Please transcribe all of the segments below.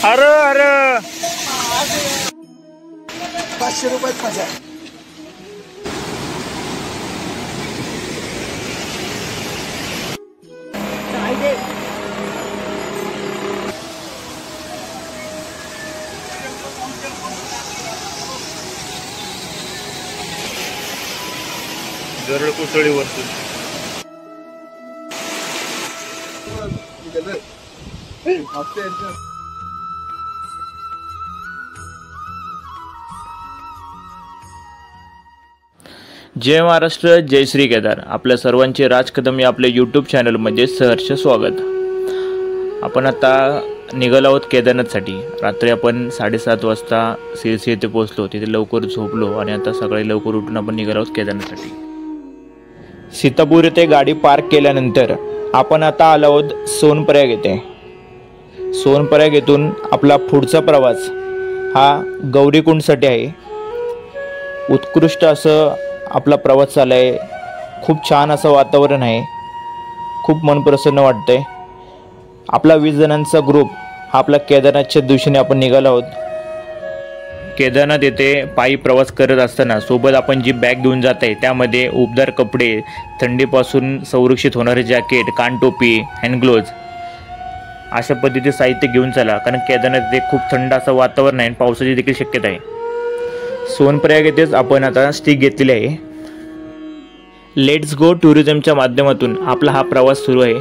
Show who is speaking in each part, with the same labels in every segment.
Speaker 1: अरे अरे
Speaker 2: 500 रुपयात मजा.
Speaker 1: गरड कोसळी वरतून जय महाराष्ट्र, जय श्री केदार. आपल्या सर्वांचे राज कदम या आपल्या यूट्यूब चॅनलमध्ये सहर्ष स्वागत. आपण आता निघालो आहोत केदारनाथसाठी. रात्री आपण 7:30 वाजता सिरसी येथे पोहोचलो. तिथे लवकर झोपलो आणि आता सकाळी लवकर उठून आपण निघालो आहोत केदारनाथसाठी. सीतापूर येथे गाडी पार्क केल्यानंतर आपण आता आलो आहोत सोनप्रयाग येथे. सोनप्रयाग येथून आपला पुढचा प्रवास हा गौरीकुंडसाठी आहे. उत्कृष्ट असं आपला प्रवास चालला आहे. खूप छान असं वातावरण आहे. खूप मन प्रसन्न वाटतंय. आपला 20 जणांचा ग्रुप हा आपला केदारनाथच्या दिवशीने आपण निघालो आहोत. केदारनाथ येथे पायी प्रवास करत असताना सोबत आपण जी बॅग घेऊन जात आहे त्यामध्ये उबदार कपडे, थंडीपासून संरक्षित होणारे जॅकेट, कानटोपी, हँडग्लोव्ज अशा पद्धतीचे साहित्य घेऊन चला. कारण केदारनाथ येथे खूप थंड असं वातावरण आहे आणि पावसाची देखील शक्यता आहे. सोनप्रयाग येथेच आपण आता स्टे घेतलेली आहे. लेट्स गो टुरिझमच्या माध्यमातून आपला हा प्रवास सुरू आहे.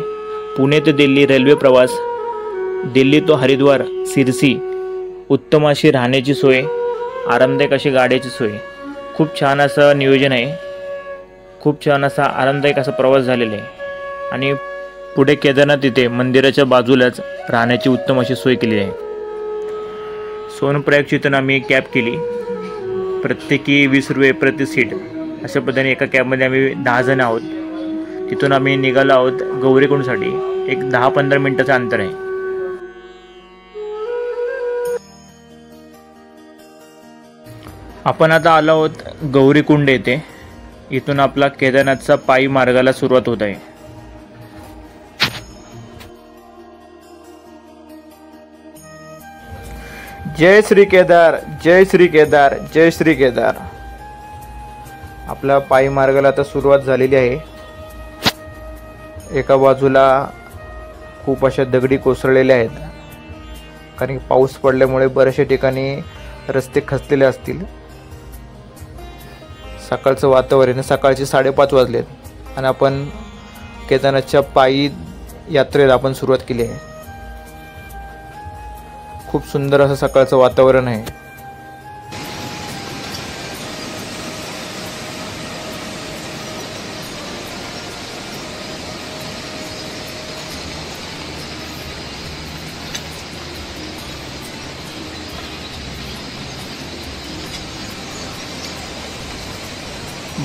Speaker 1: पुणे ते दिल्ली रेल्वे प्रवास, दिल्ली तो हरिद्वार, सिरसी. उत्तम अशी राहण्याची सोय, आरामदायक अशी गाड्याची सोय, खूप छान असं नियोजन आहे. खूप छान असा आरामदायक असा प्रवास झालेला आहे. आणि पुढे केदारनाथ येथे मंदिराच्या बाजूलाच राहण्याची उत्तम अशी सोय केली आहे. सोनप्रयागची इथून आम्ही कॅब केली. प्रत्येकी 20 रुपये प्रति सीट अशा पद्धतीने एका कॅबमध्ये आम्ही 10 जण आहोत. तिथून आम्ही निघालो आहोत गौरीकुंडसाठी. एक 10-15 मिनिटाचं अंतर आहे. आपण आता आलो आहोत गौरीकुंड येथे. इथून आपला केदारनाथचा पायी मार्गाला सुरुवात होत आहे. जय श्री केदार, जय श्री केदार, जय श्री केदार. आपल्या पायी मार्गाला आता सुरुवात झालेली आहे. एका बाजूला खूप अशा दगडी कोसळलेल्या आहेत. कारण की पाऊस पडल्यामुळे बऱ्याचशा ठिकाणी रस्ते खचलेले असतील. सकाळचं वातावरण, सकाळचे 5:30 वाजलेत आणि आपण केदारनाथच्या पायी यात्रेला आपण सुरुवात केली आहे. खूप सुंदर असं सकाळचं वातावरण आहे.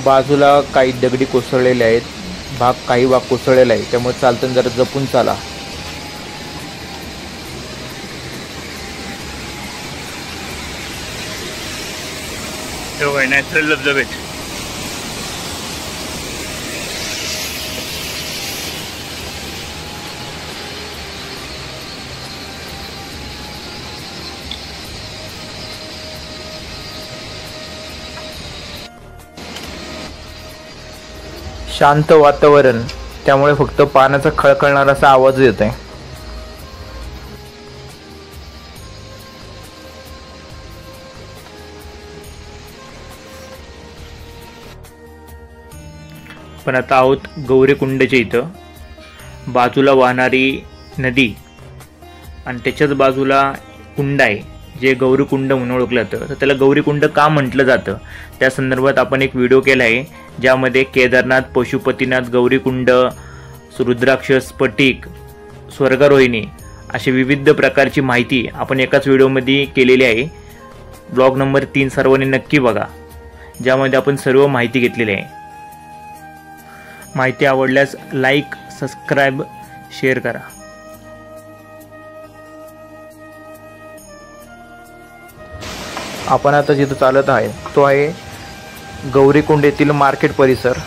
Speaker 1: बाजूला काही दगडी कोसळलेले आहेत. काही भाग कोसळलेला आहे. त्यामुळे चालताना जरा जपून चाला. नॅचरल धबधबे. शांत वातावरण, त्यामुळे फक्त पाण्याचा खळखळणारा असा आवाज येत आहे. पण आता आहोत गौरीकुंडच्या इथं. बाजूला वाहणारी नदी आणि त्याच्याच बाजूला कुंड आहे जे गौरीकुंड म्हणून ओळखलं जातं. तर त्याला गौरीकुंड का म्हटलं जातं त्या संदर्भात आपण एक व्हिडिओ केला आहे, ज्यामध्ये केदारनाथ, पशुपतीनाथ, गौरीकुंड, रुद्राक्ष, स्फटिक, स्वर्गारोहिणी अशी विविध प्रकारची माहिती आपण एकाच व्हिडिओमध्ये केलेली आहे. ब्लॉग नंबर 3 सर्वांनी नक्की बघा, ज्यामध्ये आपण सर्व माहिती घेतलेली आहे. माहिती आवडल्यास लाईक, सबस्क्राईब, शेअर करा. आपण आता जिथं चालत आहे तो आहे गौरीकुंड येथील मार्केट परिसर.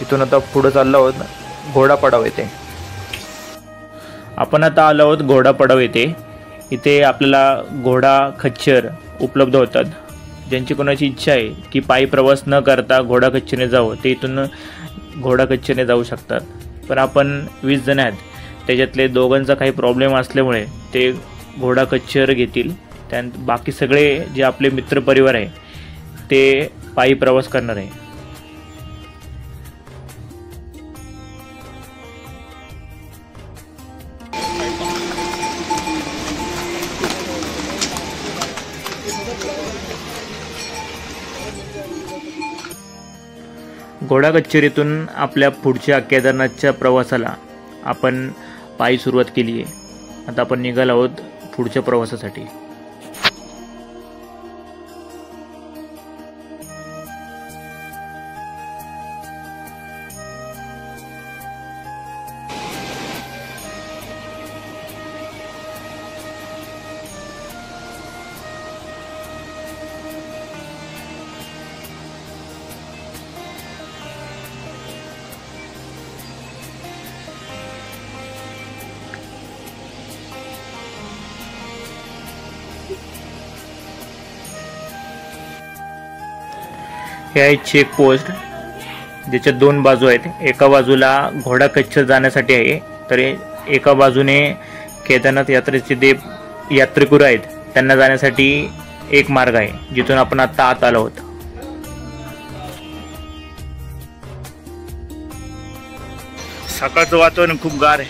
Speaker 1: इथून आता पुढे चाललो आहोत घोडापडाव येथे. आपण आता आलो आहोत घोडापडाव येथे. इथे आपल्याला घोडा खच्चर उपलब्ध होतात. ज्यांची कोणाची इच्छा आहे की पायी प्रवास न करता घोडा खच्चरने जावं ते इथून घोडा खच्चरने जाऊ शकतात. पण आपण 20 जण आहेत, त्याच्यातले दोघांचा काही प्रॉब्लेम असल्यामुळे ते घोडा खच्चर घेतील. त्यानंतर बाकी सगळे जे आपले मित्रपरिवार आहे ते पायी प्रवास करणार आहे. घोडा कचेरीतून आपल्या पुढच्या केदारनाथच्या प्रवासाला आपण पायी सुरुवात केली आहे. आता आपण निघालो आहोत पुढच्या प्रवासासाठी. हे आहे चेक पोस्ट, ज्याच्या 2 बाजू आहेत. एका बाजूला घोडा कच्चर जाण्यासाठी आहे, तर एका बाजूने केदारनाथ यात्रेचे जे यात्रेकरू आहेत त्यांना जाण्यासाठी एक मार्ग आहे, जिथून आपण आता आत आलो आहोत. सकाळचं वातावरण खूप गार आहे,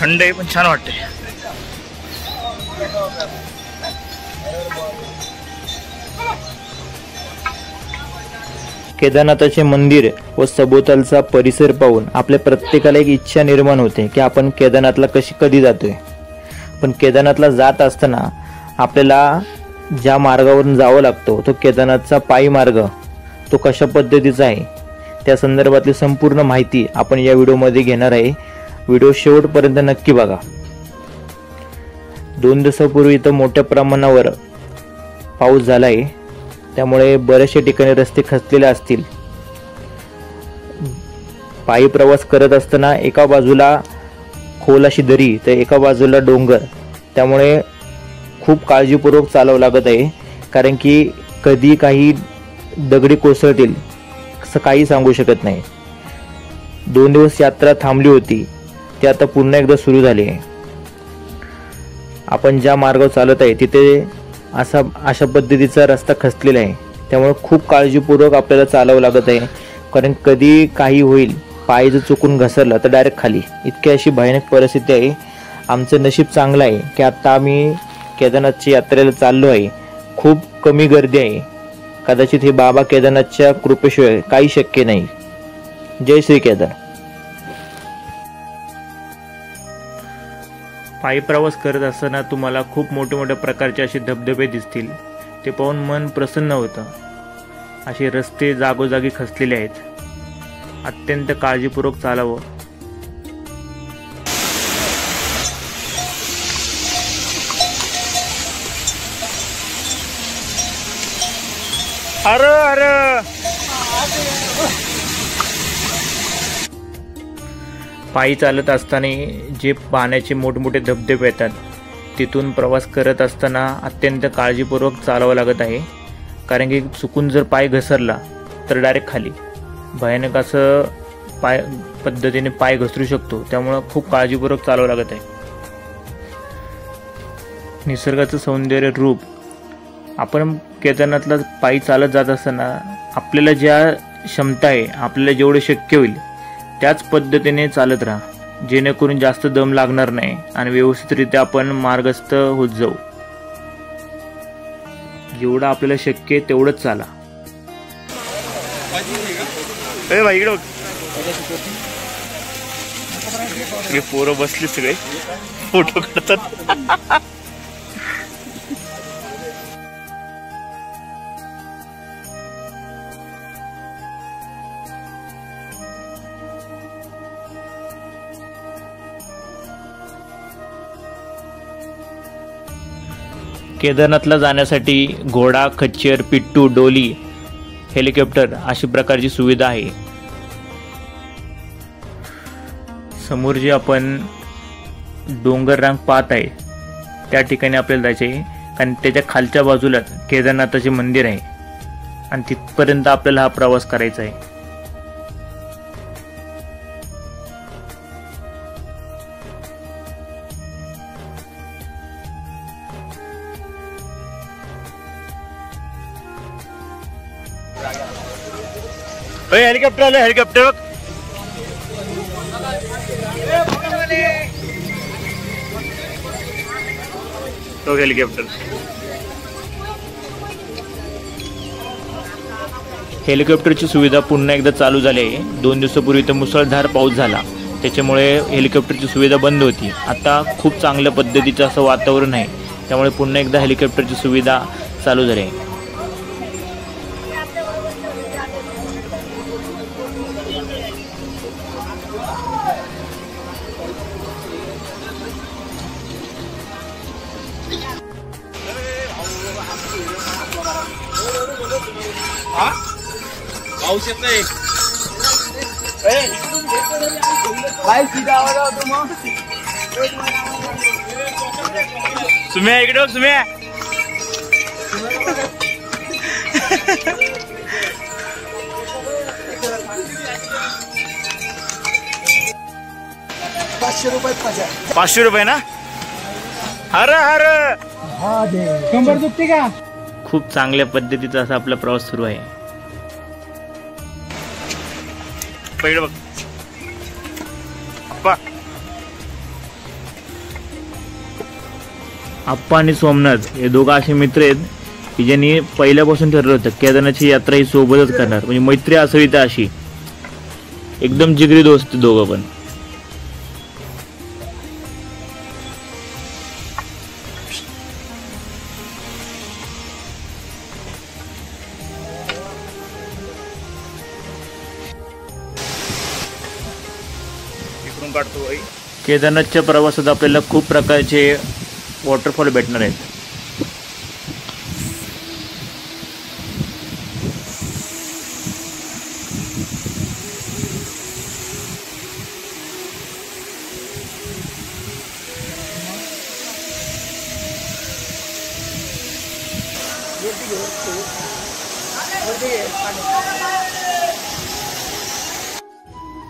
Speaker 1: थंड आहे, पण छान वाटतंय. केदारनाथाचे मंदिर व सभोवतालचा परिसर पाहून आपल्या प्रत्येकाला एक इच्छा निर्माण होते की आपण केदारनाथला कधी जातोय. पण केदारनाथला जात असताना आपल्याला ज्या मार्गावरून जावं लागतो तो केदारनाथचा पायी मार्ग, तो कशा पद्धतीचा आहे त्या संदर्भातली संपूर्ण माहिती आपण या व्हिडिओमध्ये घेणार आहे. व्हिडिओ शेवटपर्यंत नक्की बघा. 2 दिवसापूर्वी इथं मोठ्या प्रमाणावर पाऊस झाला आहे, त्यामुळे बरेचशा ठिकाणी रस्ते खचलेले असतील. पायी प्रवास करत असताना एका बाजूला खोल अशी दरी तर एका बाजूला डोंगर, त्यामुळे खूप काळजीपूर्वक चालावं लागत आहे. कारण की कधी काही दगडी कोसळतील असं काही सांगू शकत नाही. 2 दिवस यात्रा थांबली होती, ती आता पुन्हा एकदा सुरू झाली आहे. आपण ज्या मार्गावर चालत आहे तिथे अशा पद्धतीचा रस्ता खचलेला आहे, त्यामुळे खूप काळजीपूर्वक आपल्याला चालावं लागत आहे. कारण कधी काही होईल, पाय जर चुकून घसरला तर डायरेक्ट खाली, इतकी अशी भयानक परिस्थिती आहे. आमचं नशीब चांगलं आहे की आता आम्ही केदारनाथच्या यात्रेला चाललो आहे. खूप कमी गर्दी आहे. कदाचित हे बाबा केदारनाथच्या कृपेशिवाय काही शक्य नाही. जय श्री केदार. पायी प्रवास करत असताना तुम्हाला खूप मोठे मोठ्या प्रकारचे असे धबधबे दिसतील. ते पाहून मन प्रसन्न होतं. असे रस्ते जागोजागी खचलेले आहेत. अत्यंत काळजीपूर्वक चालावं. अरे अरे पायी चालत असताना जे पाण्याचे मोठमोठे धबधबे येतात तिथून प्रवास करत असताना अत्यंत काळजीपूर्वक चालावं लागत आहे. कारण की चुकून जर पाय घसरला तर डायरेक्ट खाली भयानक असं पद्धतीने पाय घसरू शकतो. त्यामुळं खूप काळजीपूर्वक चालावं लागत आहे. निसर्गाचं सौंदर्य रूप. आपण केदारनाथला पायी चालत जात असताना आपल्याला ज्या क्षमता आहे, आपल्याला जेवढे शक्य होईल त्याच पद्धतीने चालत राहा, जेणेकरून जास्त दम लागणार नाही आणि व्यवस्थितरित्या आपण मार्गस्थ होत जाऊ. जेवढं आपल्याला शक्य आहे तेवढंच चाला. पोरं बसली, सगळे फोटो काढतात. केदारनाथला जाण्यासाठी घोडा, खच्चर, पिट्टू, डोली, हेलिकॉप्टर अशी प्रकारची सुविधा आहे. समोर जे आपण डोंगर रांग पाहत आहे त्या ठिकाणी आपल्याला जायचे आहे, कारण त्याच्या खालच्या बाजूलाच केदारनाथाचे मंदिर आहे आणि तिथपर्यंत आपल्याला हा प्रवास करायचा आहे. हेलिकॉप्टर आलं, हेलिकॉप्टर तो हेलिकॉप्टर. हेलिकॉप्टरची सुविधा पुन्हा एकदा चालू झाली आहे. 2 दिवसापूर्वी तर मुसळधार पाऊस झाला, त्याच्यामुळे हेलिकॉप्टरची सुविधा बंद होती. आता खूप चांगल्या पद्धतीचं असं वातावरण आहे, त्यामुळे पुन्हा एकदा हेलिकॉप्टरची सुविधा चालू झाली आहे. सुम्या इकडे सुम्या. ₹500 ना. हर हर
Speaker 2: कंबर दुखते का?
Speaker 1: खूप चांगल्या पद्धतीचा असा आपला प्रवास सुरू आहे. पहिलं बघ आप्पा आणि सोमनाथ हे दोघं असे मित्र आहेत की ज्यांनी पहिल्यापासून ठरवलं होतं केदारनाथची यात्रा ही सोबतच करणार. म्हणजे मैत्री असावी तर अशी एकदम जिगरी दोस्त दोघं पण. केदारनाथच्या प्रवासात आपल्याला खूप प्रकारचे वॉटरफॉल भेटणार आहेत.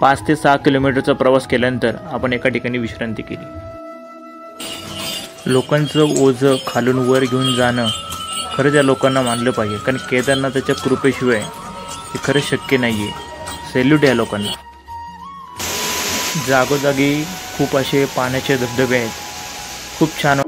Speaker 1: पाच ते 6 किलोमीटरचा प्रवास केल्यानंतर आपण एका ठिकाणी विश्रांती केली. लोकांचं ओझं खालून वर घेऊन जाणं खरंच या लोकांना मानलं पाहिजे, कारण केदारनाथाच्या कृपेशिवाय हे खरंच शक्य नाही आहे. सॅल्यूट या लोकांना. जागोजागी खूप असे पाण्याचे धबधबे आहेत, खूप छान.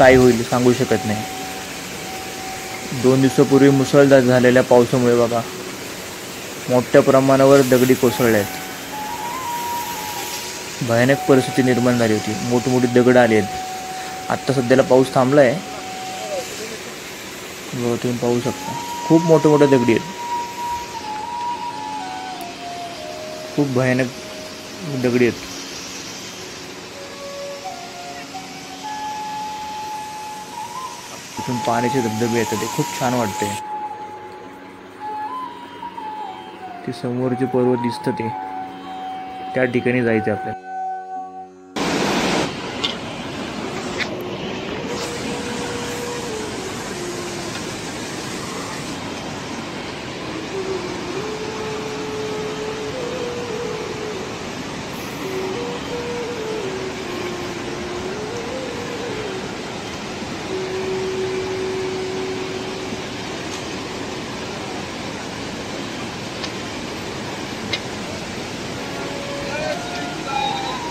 Speaker 1: काय होईल सांगू शकत नाही. 2 दिवसापूर्वी मुसळधार झालेल्या पावसामुळे बघा मोठ्या प्रमाणावर दगडी कोसळल्या आहेत. भयानक परिस्थिती निर्माण झाली होती. मोठमोठी दगड आली आहेत. आत्ता सध्याला पाऊस थांबला आहे. तुम्ही पाहू शकता खूप मोठे दगडी आहेत. खूप भयानक दगडी आहेत. इथून पाण्याचे धबधबे येतात. ते खूप छान वाटते. ते समोरचे पर्वत दिसतं ते त्या ठिकाणी जायचं आपल्याला.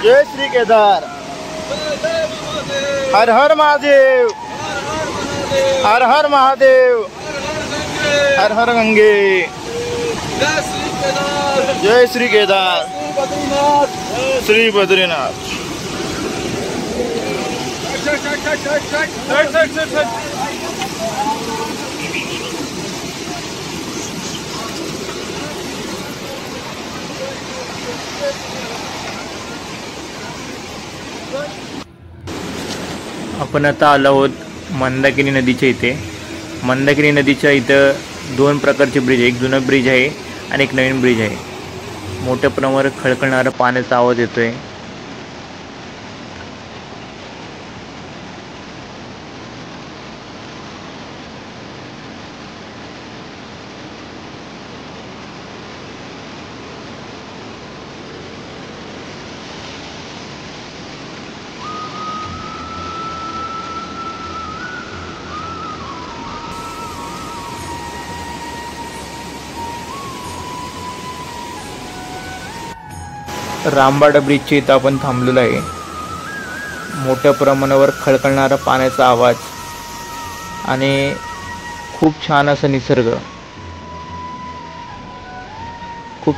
Speaker 2: जय श्री केदार. हर हर महादेव. हर हर महादेव. हर हर गंगे. जय श्री केदार. श्री बद्रीनाथ.
Speaker 1: आपण आता आलो आहोत मंदाकिनी नदीच्या इथे. मंदाकिनी नदीच्या इथं 2 प्रकारचे ब्रिज आहे. एक जुना ब्रिज आहे आणि एक नवीन ब्रिज आहे. मोठ्या प्रमाणावर खळखळणारा पाण्याचा आवाज येतोय. रामबाडा ब्रिजच्या इथं आपण थांबलेलो आहे. मोठ्या प्रमाणावर खळखळणारा पाण्याचा आवाज आणि खूप छान असं निसर्ग. खूप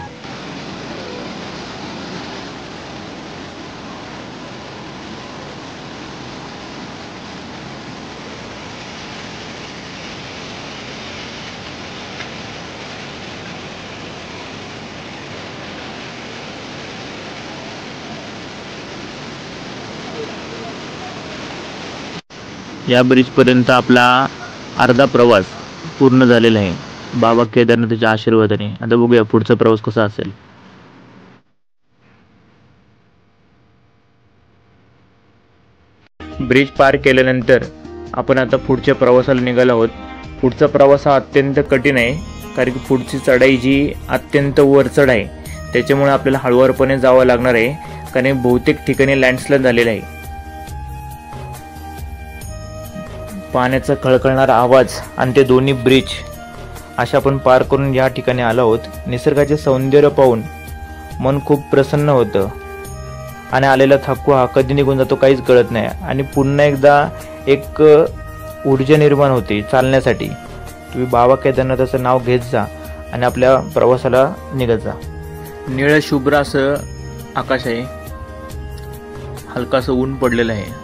Speaker 1: या ब्रिजपर्यंत आपला अर्धा प्रवास पूर्ण झालेला आहे बाबा केदारनाथाच्या आशीर्वादाने. आता बघूया पुढचा प्रवास कसा असेल. ब्रिज पार केल्यानंतर आपण आता पुढच्या प्रवासाला निघालो आहोत. पुढचा प्रवास हा अत्यंत कठीण आहे कारण की पुढची चढाई जी अत्यंत वरचढ आहे त्याच्यामुळे आपल्याला हळूवारपणे जावं लागणार आहे कारण बहुतेक ठिकाणी लँडस्लाइड झालेला आहे. पाण्याचा खळखळणारा आवाज आणि ते दोन्ही ब्रिज अशा आपण पार करून या ठिकाणी आलो आहोत. निसर्गाचे सौंदर्य पाहून मन खूप प्रसन्न होतं आणि आलेला थकवा कधी निघून जातो काहीच कळत नाही आणि पुन्हा एकदा एक ऊर्जा निर्माण होते चालण्यासाठी. तुम्ही बाबा केदारनाथाचं नाव घेत जा आणि आपल्या प्रवासाला निघत जा. निळं शुभ्र असं आकाश आहे. हलकासं ऊन पडलेलं आहे.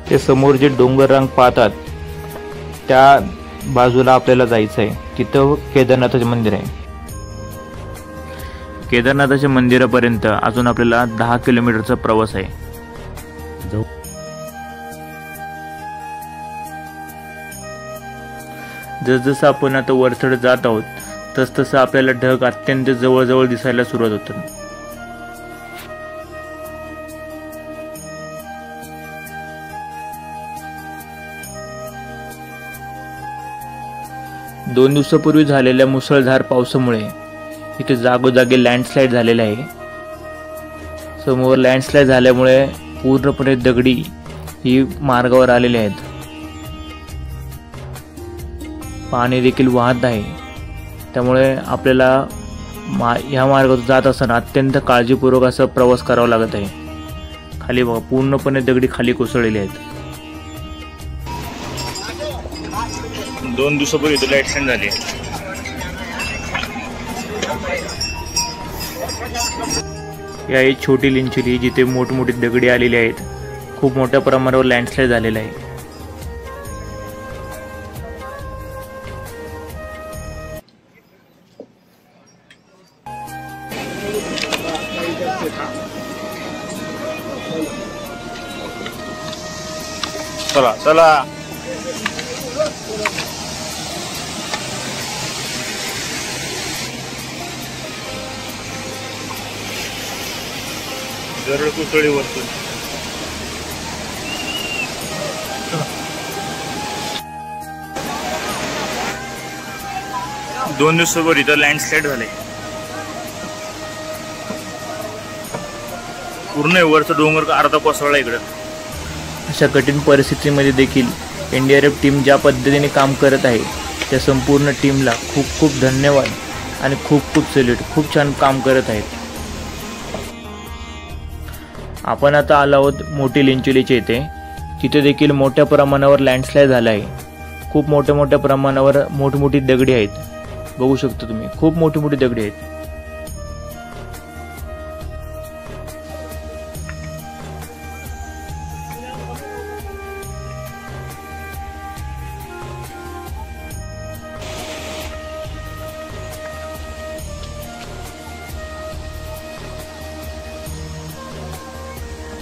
Speaker 1: ते समोर जे डोंगर रांग पाहतात त्या बाजूला आपल्याला जायचं आहे. तिथं केदारनाथाचे मंदिर आहे. केदारनाथाच्या मंदिरापर्यंत अजून आपल्याला 10 किलोमीटरचा प्रवास आहे. जसजसं आपण आता वरचढ जात आहोत तसतसं आपल्याला ढग अत्यंत जवळजवळ दिसायला सुरुवात होतात. दोन दिवसापूर्वी झालेल्या मुसळधार पावसामुळे इथे जागोजागी लँडस्लाइड झालेले आहे. समोर लँडस्लाईड झाल्यामुळे पूर्णपणे दगडी ही मार्गावर आलेली आहेत. पाणी देखील वाहत आहे, त्यामुळे आपल्याला ह्या मार्गातून जात असताना अत्यंत काळजीपूर्वक असा प्रवास करावा लागत आहे. खाली बघा, पूर्णपणे दगडी खाली कोसळलेली आहेत.
Speaker 2: 2 दिवसापूर्वी इथं ॲक्सिडेंट झाली.
Speaker 1: या एक छोटी लिंचोली जिथे मोठमोठी दगडी आलेली आहेत. खूप मोठ्या प्रमाणावर लँडस्लाईड झालेला आहे.
Speaker 2: चला चला. दरड कोसळली वरतून. दोन दिवसापूर्वी इथं लँडस्लाईड झाले. पूर्ण वरचा डोंगर अर्धा कोसळला इकडं.
Speaker 1: अशा कठीण परिस्थितीमध्ये देखील NDRF टीम ज्या पद्धतीने काम करत आहे त्या संपूर्ण टीमला खूप खूप धन्यवाद आणि खूप खूप सॅल्यूट. खूप छान काम करत आहेत. आपण आता आलो आहोत मोठी लिंचोलीच्या इथे. तिथे देखील मोठ्या प्रमाणावर लँडस्लाईड झाला आहे. खूप मोठ्या प्रमाणावर मोठमोठी दगडी आहेत. बघू शकता तुम्ही, खूप मोठी दगडी आहेत.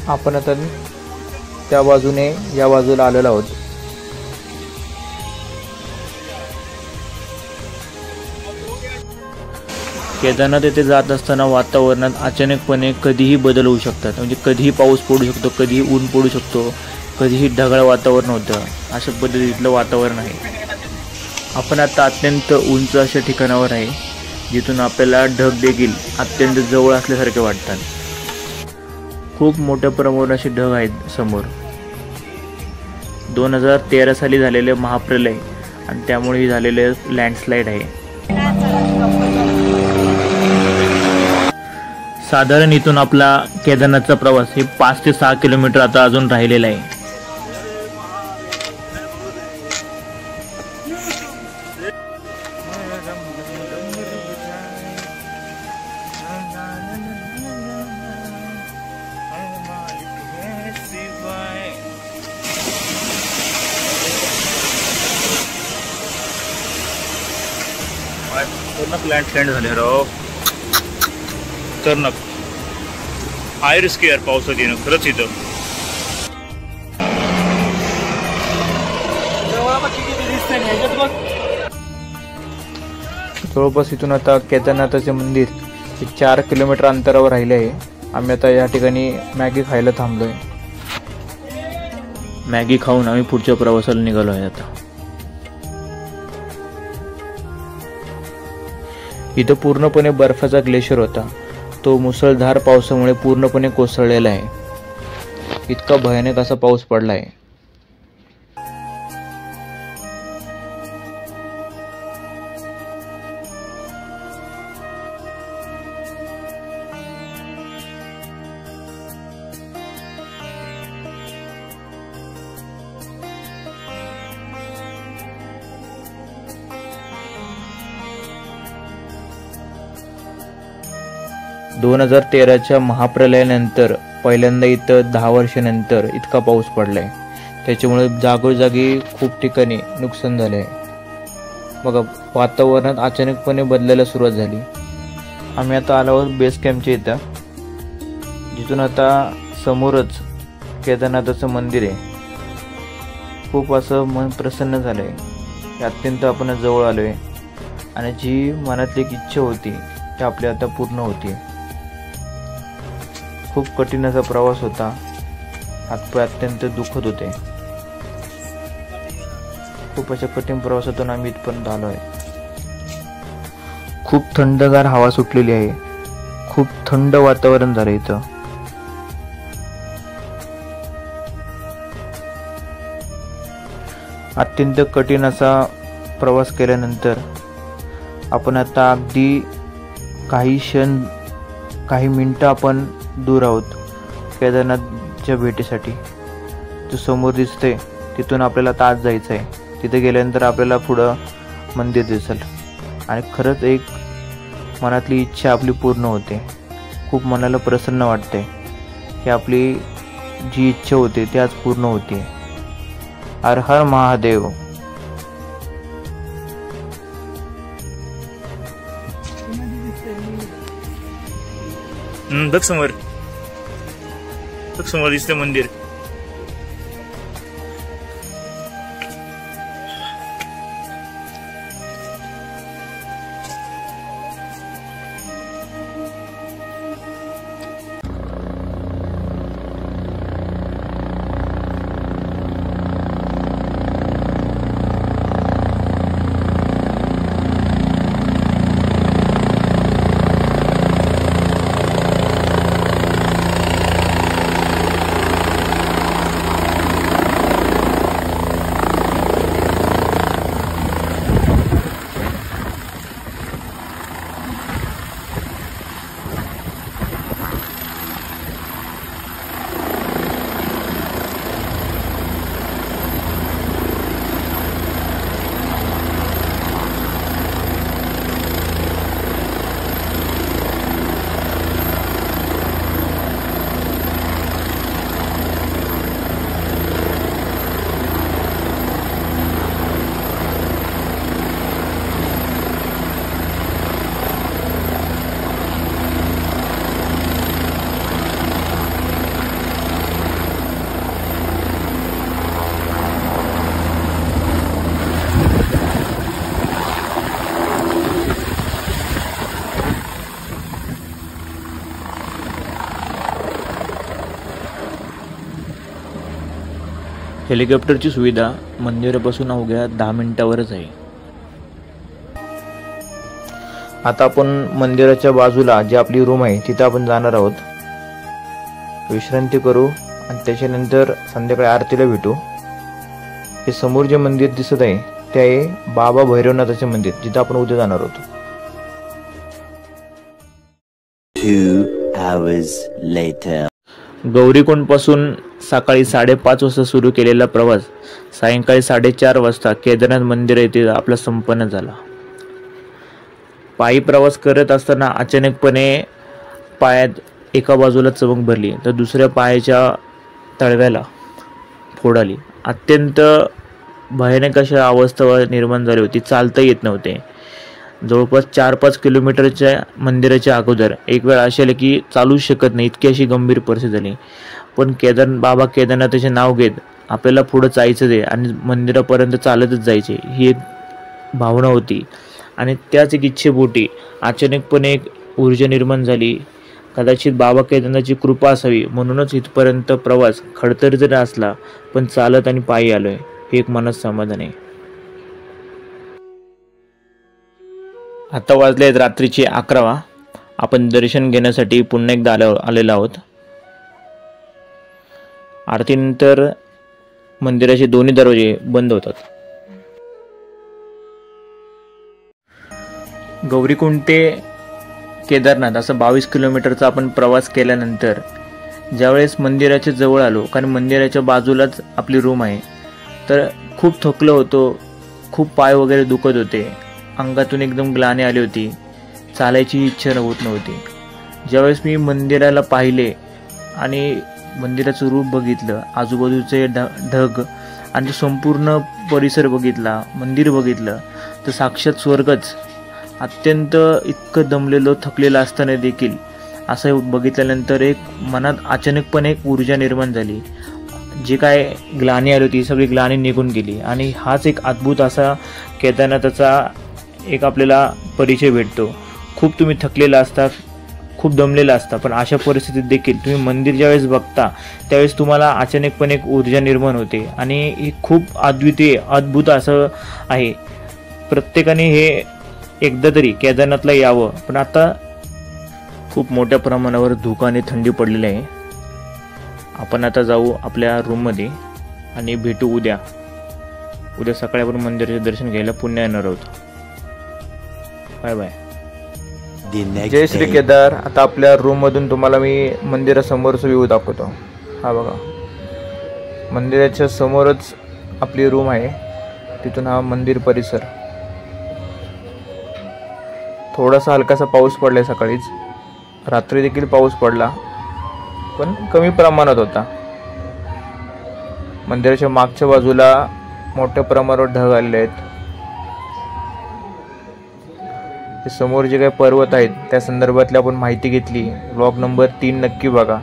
Speaker 1: आपण आता त्या बाजूने या बाजूला आलेलो आहोत. केदारनाथ येथे जात असताना वातावरणात अचानकपणे कधीही बदल होऊ शकतात. म्हणजे कधीही पाऊस पडू शकतो, कधीही ऊन पडू शकतो, कधीही ढगाळ वातावरण होतं. अशा पद्धतीतलं वातावरण आहे. आपण आता अत्यंत उंच अशा ठिकाणावर आहे जिथून आपल्याला ढग देखील अत्यंत जवळ असल्यासारखे वाटतात. खूप मोठ्या प्रमाणावर असे ढग आहेत समोर. 2013 साली झालेले महाप्रलय आणि त्यामुळे झालेले लँडस्लाईड आहे. साधारण इथून आपला केदारनाथचा प्रवास हे 5 ते 6 किलोमीटर आता अजून राहिलेला आहे.
Speaker 2: लँडस्लाईड झाले राव. तर हाय रिस्क यार पावसात येणं खरंच. इथं
Speaker 1: जवळपास इथून आता केदारनाथाचे मंदिर हे 4 किलोमीटर अंतरावर राहिले आहे. आम्ही आता या ठिकाणी मॅगी खायला थांबलोय. मॅगी खाऊन आम्ही पुढच्या प्रवासाला निघालो आहे. आता इथं पूर्णपणे बर्फाचा ग्लेशियर होता. तो मुसळधार पावसामुळे पूर्णपणे कोसळलेला आहे. इतका भयानक असा पाऊस पडला आहे. दोन 2013च्या महाप्रलयानंतर पहिल्यांदा इथं 10 वर्षानंतर इतका पाऊस पडलाय. त्याच्यामुळे जागोजागी खूप ठिकाणी नुकसान झाले आहे. बघा, वातावरणात अचानकपणे बदलायला सुरुवात झाली. आम्ही आता आलो आहोत बेस कॅम्पच्या इथं, जिथून आता समोरच केदारनाथाचं मंदिर आहे. खूप असं मन प्रसन्न झालं आहे. अत्यंत आपण जवळ आलो आहे आणि जी मनातली एक इच्छा होती ती आपली आता पूर्ण होती. खूप कठीण असा प्रवास होता. हातपाय अत्यंत दुखत होते. खूप अशा कठीण प्रवासातून आम्ही इथपर्यंत आलो आहे. खूप थंडगार हवा सुटलेली आहे. खूप थंड वातावरण झालं इथं. अत्यंत कठीण असा प्रवास केल्यानंतर आपण आता अगदी काही क्षण काही मिनटं आपण दूर आहोत केदारनाथच्या भेटीसाठी. जो समोर दिसते तिथून आपल्याला आता आत जायचं आहे. तिथे गेल्यानंतर आपल्याला पुढं मंदिर दिसेल आणि खरंच एक मनातली इच्छा आपली पूर्ण होते. खूप मनाला प्रसन्न वाटते की आपली जी इच्छा होती ती आज पूर्ण होती. हर हर महादेव.
Speaker 2: बघ समोर दिसते मंदिर.
Speaker 1: हेलिकॉप्टरची सुविधा मंदिरापासून अवघ्या 10 मिनिटावरच आहे. आता आपण मंदिराच्या बाजूला जी आपली रूम आहे तिथे आपण जाणार आहोत. विश्रांती करू आणि त्याच्यानंतर संध्याकाळी आरतीला भेटू. हे समोर जे मंदिर दिसत आहे ते आहे बाबा भैरवनाथाचे मंदिर, जिथे आपण उद्या जाणार आहोत.
Speaker 3: 2 hours later.
Speaker 1: गौरीकुंड पासून सकाळी 5:30 वाजता सुरू केलेला प्रवास सायंकाळी 4:30 वाजता केदारनाथ मंदिर येथे आपला संपन्न झाला. पायी प्रवास करत असताना अचानकपणे पायात एका बाजूला चमक भरली तर दुसऱ्या पायाच्या तळव्याला फोड आली. अत्यंत भयानक अशा अवस्था निर्माण झाली होती. चालता येत नव्हते. जवळपास 4-5 किलोमीटरच्या मंदिराच्या अगोदर एक वेळ अशी आली की चालूच शकत नाही, इतकी अशी गंभीर परिस्थिती झाली. पण बाबा केदारनाथाचे नाव घेत आपल्याला पुढं जायचं आहे आणि मंदिरापर्यंत चालतच जायचे ही एक भावना होती. आणि त्याच एक इच्छेपोटी अचानकपणे एक ऊर्जा निर्माण झाली. कदाचित बाबा केदारनाथाची कृपा असावी म्हणूनच इथपर्यंत प्रवास खडतर जरी असला पण चालत आणि पायी आलोय हे एक मनात समाधान आहे. आता वाजले आहेत रात्रीचे 11. आपण दर्शन घेण्यासाठी पुन्हा एकदा आलेलो आहोत. आरतीनंतर मंदिराचे दोन्ही दरवाजे बंद होतात. गौरीकुंड ते केदारनाथ असा 22 किलोमीटरचा आपण प्रवास केल्यानंतर ज्यावेळेस मंदिराच्या जवळ आलो, कारण मंदिराच्या बाजूलाच आपली रूम आहे, तर खूप थकलो होतो. खूप पाय वगैरे दुखत होते. अंगातून एकदम ग्लानी आली होती. चालायची इच्छा होत नव्हती. ज्यावेळेस मी मंदिराला पाहिले आणि मंदिराचं रूप बघितलं, आजूबाजूचे ढग आणि तो संपूर्ण परिसर बघितला, मंदिर बघितलं, तर साक्षात स्वर्गच. अत्यंत इतकं दमलेलो थकलेलं असताना देखील असं बघितल्यानंतर एक मनात अचानकपणे एक ऊर्जा निर्माण झाली. जी काय ग्लानी आली होती सगळी ग्लानी निघून गेली. आणि हाच एक अद्भुत असा केदारनाथाचा एक आपल्याला परिचय भेटतो. खूप तुम्ही थकलेला असता, खूप दमलेला असता, पण अशा परिस्थितीत देखील तुम्ही मंदिर ज्यावेळेस बघता त्यावेळेस तुम्हाला अचानकपणे एक ऊर्जा निर्माण होते. आणि हे खूप अद्वितीय अद्भुत असं आहे. प्रत्येकाने हे एकदा तरी केदारनाथला यावं. पण आता खूप मोठ्या प्रमाणावर धुकं आणि थंडी पडलेली आहे. आपण आता जाऊ आपल्या रूममध्ये आणि भेटू उद्या. उद्या सकाळी आपण मंदिराचे दर्शन घ्यायला पुन्हा येणार आहोत. Bye bye.
Speaker 3: The next
Speaker 1: जय श्री
Speaker 3: day.
Speaker 1: केदार. आता आपल्या रूममधून तुम्हाला मी मंदिरासमोरचा व्ह्यू दाखवतो. हा बघा, मंदिराच्या समोरच आपली रूम आहे. तिथून हा मंदिर परिसर. थोडासा हलकासा पाऊस पडलाय सकाळीच. रात्री देखील पाऊस पडला, पण कमी प्रमाणात होता. मंदिराच्या मागच्या बाजूला मोठ्या प्रमाणावर ढग आलेले आहेत. ते समोर जे काही पर्वत आहेत त्या संदर्भातली आपण माहिती घेतली. व्लॉग नंबर 3 नक्की बघा.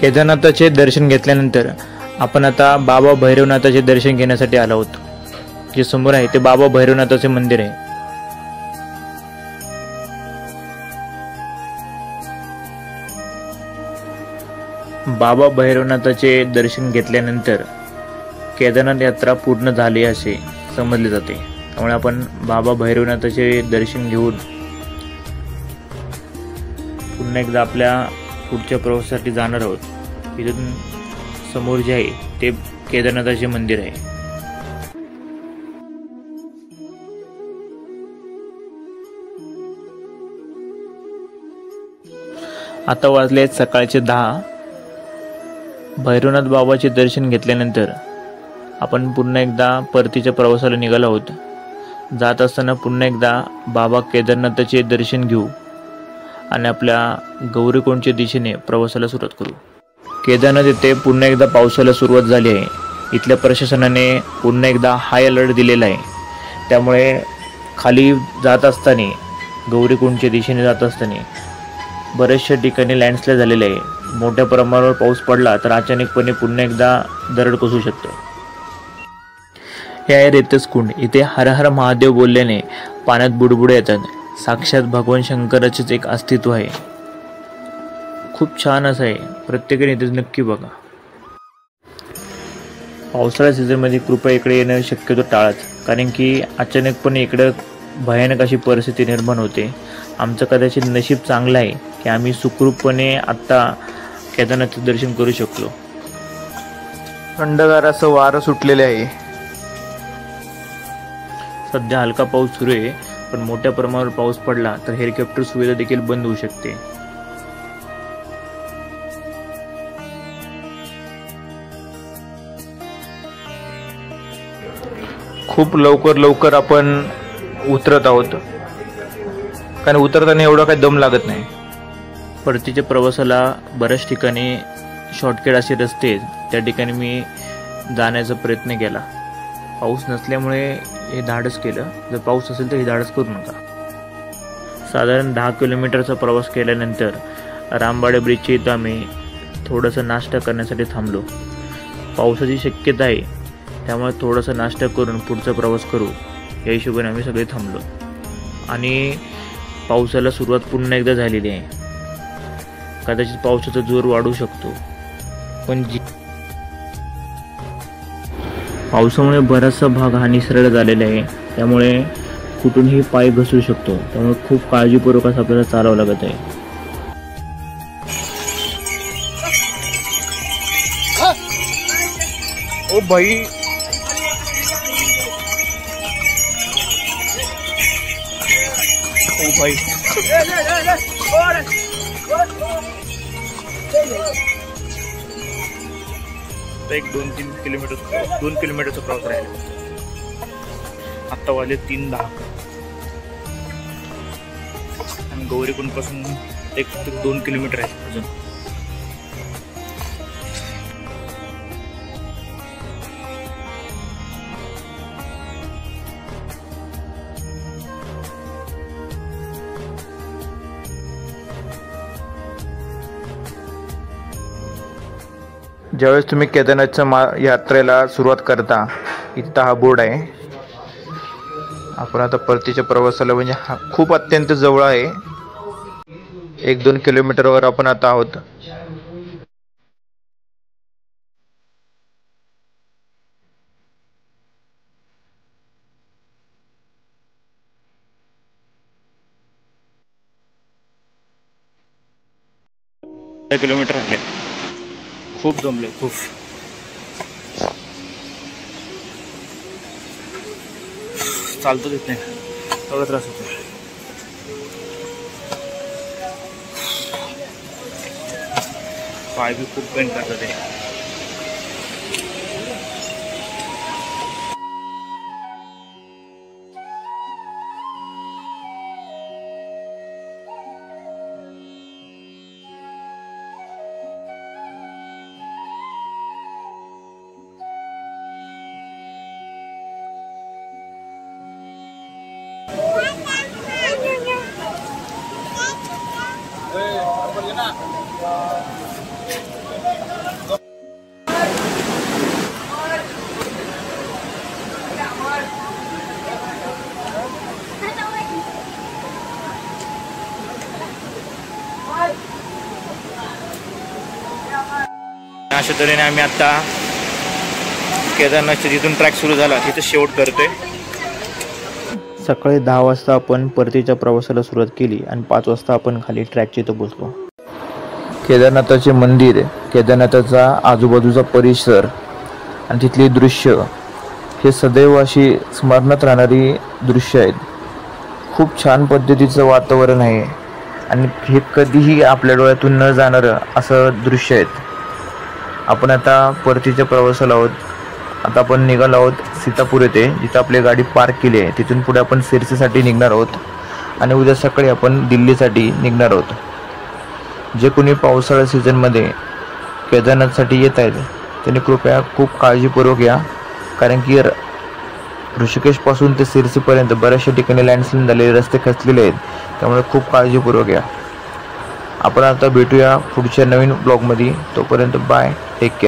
Speaker 1: केदारनाथाचे दर्शन घेतल्यानंतर आपण आता बाबा भैरवनाथाचे दर्शन घेण्यासाठी आलो आहोत. जे समोर आहे ते बाबा भैरवनाथाचे मंदिर आहे. बाबा भैरवनाथाचे दर्शन घेतल्यानंतर केदारनाथ यात्रा पूर्ण झाली असे समजले जाते. त्यामुळे आपण बाबा भैरवनाथाचे दर्शन घेऊन पुन्हा एकदा आपल्या पुढच्या प्रवासासाठी जाणार आहोत. इथून समोर जे आहे ते केदारनाथाचे मंदिर आहे. आता वाजले सकाळचे 10. भैरवनाथ बाबाचे दर्शन घेतल्यानंतर आपण पुन्हा एकदा परतीच्या प्रवासाला निघालो आहोत. जात असताना पुन्हा एकदा बाबा केदारनाथाचे दर्शन घेऊ आणि आपल्या गौरीकुंडच्या दिशेने प्रवासाला सुरुवात करू. केदारनाथ येथे पुन्हा एकदा पावसाला सुरुवात झाली आहे. इथल्या प्रशासनाने पुन्हा एकदा हाय अलर्ट दिलेला आहे. त्यामुळे खाली जात असताना गौरीकुंडच्या दिशेने जात असताना बऱ्याचशा ठिकाणी लँडस्लाईड झालेले आहे. मोठ्या प्रमाणावर पाऊस पडला तर अचानकपणे पुन्हा एकदा दरड कोसळू शकते. हे आहे रेतस कुंड. इथे हर हर महादेव बोलल्याने पाण्यात बुडबुडे येतात. साक्षात भगवान शंकराचेच एक अस्तित्व आहे. खूप छान असं आहे. प्रत्येकाने इथे नक्की बघा. पावसाळ्या सीझनमध्ये कृपया इकडे येणं शक्यतो टाळाच, कारण की अचानकपणे इकडं भयानक अशी परिस्थिती निर्माण होते. आमचं कदाचित नशीब चांगलं आहे की आम्ही सुखरूपपणे आत्ता केदारनाथचं दर्शन करू शकलो. थंडगार असं वारं सुटलेले आहे. सध्या हलका पाऊस सुरू आहे, पण मोठ्या प्रमाणावर पाऊस पडला तर हेलिकॉप्टर सुविधा देखील बंद होऊ शकते. खूप लवकर आपण उतरत आहोत, कारण उतरताना एवढा काही दम लागत नाही. परतीच्या प्रवासाला बऱ्याच ठिकाणी शॉर्टकट असे रस्ते आहेत, त्या ठिकाणी मी जाण्याचा प्रयत्न केला. पाऊस नसल्यामुळे हे धाडस केलं. जर पाऊस असेल तर हे धाडस करू नका. साधारण 10 किलोमीटरचा प्रवास केल्यानंतर रामबाडे ब्रिजच्या इथं आम्ही थोडंसं नाश्ता करण्यासाठी थांबलो. पावसाची शक्यता आहे, त्यामुळे थोडासा नाश्ता करून पुढचा प्रवास करू या हिशोबाने आम्ही सगळे थांबलो. आणि पावसाला सुरुवात पुन्हा एकदा झालेली आहे. कदाचित पावसाचा जोर वाढू शकतो, पण पावसामुळे बराचसा भाग हा निसरड झालेला आहे, त्यामुळे कुठूनही पाय घसरू शकतो. त्यामुळे खूप काळजीपूर्वक असं आपल्याला चालावं लागत आहे.
Speaker 2: ओ भाई, ओ भाई, एक 2 किलोमीटरचा प्रवास राहिला. आत्ता वाजले 3:10 आणि गौरीकुंड पासून 2 किलोमीटर आहे अजून.
Speaker 1: ज्यावेळेस तुम्ही केदारनाथच्या यात्रेला सुरुवात करता, इथं हा बोर्ड आहे. आपण आता परतीच्या प्रवासाला म्हणजे हा खूप अत्यंत जवळ आहे. 1-2 किलोमीटरवर आपण आता आहोत.
Speaker 2: किलोमीटर आहे. खूप जमले, खूप. चालतो येत नाही, एवढा त्रास होतो. पाय बी खूप पेन करतात ते. अशा तऱ्हेने आम्ही आता केदारनाथच्या जिथून ट्रॅक सुरू झाला तिथं शेवट करतोय.
Speaker 1: सकाळी 10 वाजता आपण परतीच्या प्रवासाला सुरुवात केली आणि 5 वाजता आपण खाली ट्रॅकच्या इथं पोहोचलो. केदारनाथाचे मंदिर, केदारनाथाचा आजूबाजूचा परिसर आणि तिथली दृश्य हे सदैव अशी स्मरणात राहणारी दृश्य आहेत. खूप छान पद्धतीचं वातावरण आहे आणि हे कधीही आपल्या डोळ्यातून न जाणारं असं दृश्य आहेत. आपण आता परतीच्या प्रवासाला आहोत. आता आपण निघालो आहोत सीतापूर येथे, जिथं आपली गाडी पार्क केली आहे. तिथून पुढे आपण सिरसीसाठी निघणार आहोत आणि उद्या सकाळी आपण दिल्लीसाठी निघणार आहोत. जे कोणी पावसाळ्या सीझनमध्ये केदारनाथसाठी येत आहेत त्यांनी कृपया खूप काळजीपूर्वक या, कारण की ऋषिकेशपासून ते सिरसीपर्यंत बऱ्याचशा ठिकाणी लँडस्लाईड झालेले रस्ते खचलेले आहेत. त्यामुळे खूप काळजीपूर्वक या. आपण आता भेटूया पुढच्या नवीन ब्लॉगमध्ये. तोपर्यंत बाय, टेक केअर.